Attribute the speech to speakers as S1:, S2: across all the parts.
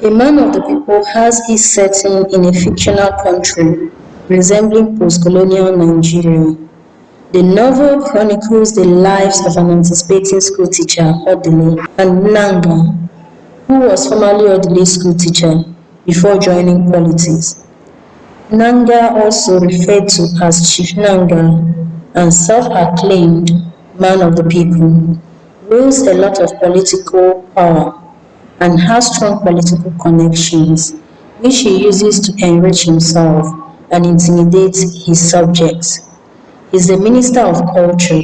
S1: A Man of the People has its setting in a fictional country resembling post-colonial Nigeria. The novel chronicles the lives of an anticipating school teacher, Odile, and Nanga, who was formerly Odile's school teacher before joining politics. Nanga, also referred to as Chief Nanga and self-acclaimed man of the people, wields a lot of political power and has strong political connections, which he uses to enrich himself and intimidate his subjects. He is the Minister of Culture.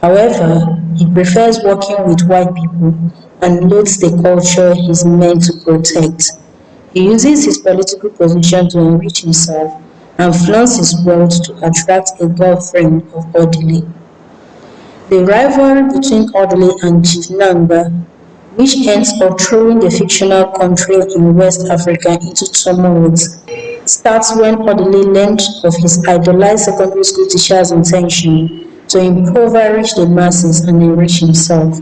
S1: However, he prefers working with white people and loathes the culture he is meant to protect. He uses his political position to enrich himself and flaunts his wealth to attract a girlfriend of Odile. The rivalry between Odile and Chief Nanga, which ends up throwing the fictional country in West Africa into tumult, starts when Odile learned of his idolized secondary school teacher's intention to impoverish the masses and enrich himself.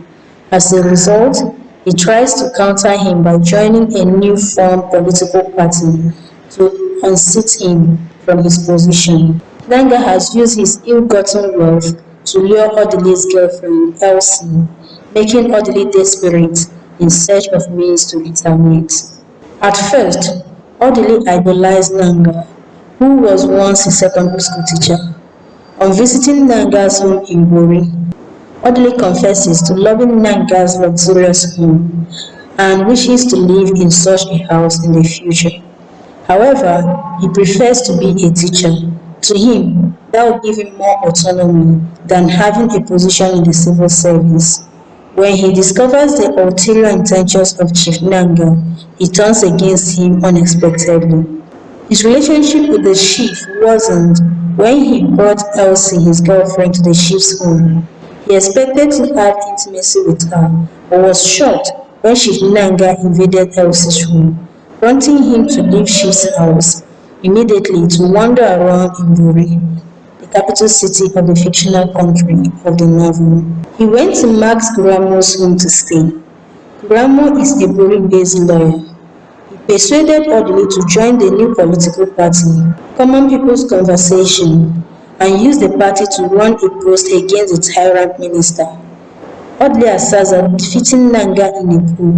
S1: As a result, he tries to counter him by joining a new formed political party to unseat him from his position. Nanga has used his ill-gotten wealth to lure Odile's girlfriend, Elsie, making Odile desperate in search of means to retaliate. At first, Odile idolized Nanga, who was once his secondary school teacher. On visiting Nanga's home in Bori, Odile confesses to loving Nanga's luxurious home and wishes to live in such a house in the future. However, he prefers to be a teacher. To him, that will give him more autonomy than having a position in the civil service. When he discovers the ulterior intentions of Chief Nanga, he turns against him unexpectedly. His relationship with the chief worsened when he brought Elsie, his girlfriend, to the chief's home. He expected to have intimacy with her, but was shocked when Chief Nanga invaded Elsie's room, prompting him to leave Chief's house immediately to wander around in Buri, the capital city of the fictional country of the novel. He went to Max Gramo's home to stay. Gramo is a Buri-based lawyer. He persuaded Odile to join the new political party, Common People's Conversation, and use the party to run a post against the tyrant minister. Odile asserts that defeating Nanga in a coup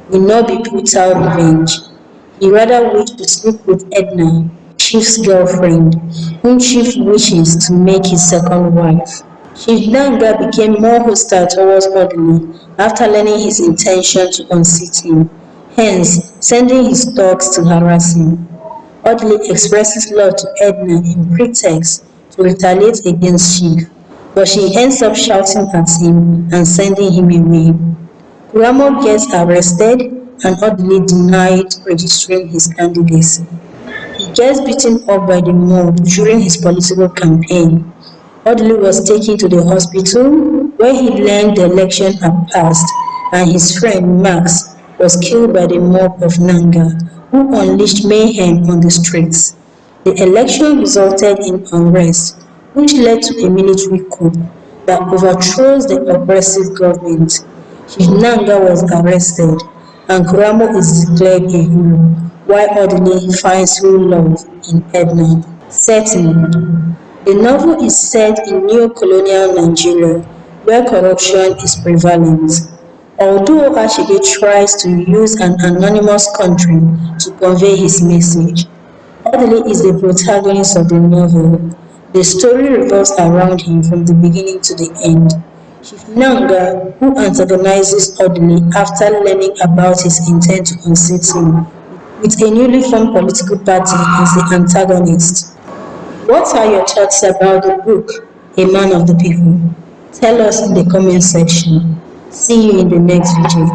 S1: will not be brutal revenge. He rather wished to sleep with Edna, Chief's girlfriend, whom Chief wishes to make his second wife. Chief Nanga became more hostile towards Odile after learning his intention to unseat him, hence sending his thugs to harass him. Odile expresses love to Edna in pretext to retaliate against Chief, but she ends up shouting at him and sending him away. Kuramo gets arrested and Odile denied registering his candidacy. He gets beaten up by the mob during his political campaign. Odile was taken to the hospital where he learned the election had passed and his friend Max was killed by the mob of Nanga, who unleashed mayhem on the streets. The election resulted in unrest, which led to a military coup that overthrows the oppressive government. Chief Nanga was arrested and Kuramo is declared a hero, while Odile finds real love in Edna. Setting: the novel is set in neo-colonial Nigeria, where corruption is prevalent. Although Achebe tries to use an anonymous country to convey his message, Odile is the protagonist of the novel. The story revolves around him from the beginning to the end. Chief Nanga, who antagonizes Odile after learning about his intent to unseat him, with a newly formed political party as the antagonist. What are your thoughts about the book, A Man of the People? Tell us in the comment section. See you in the next video.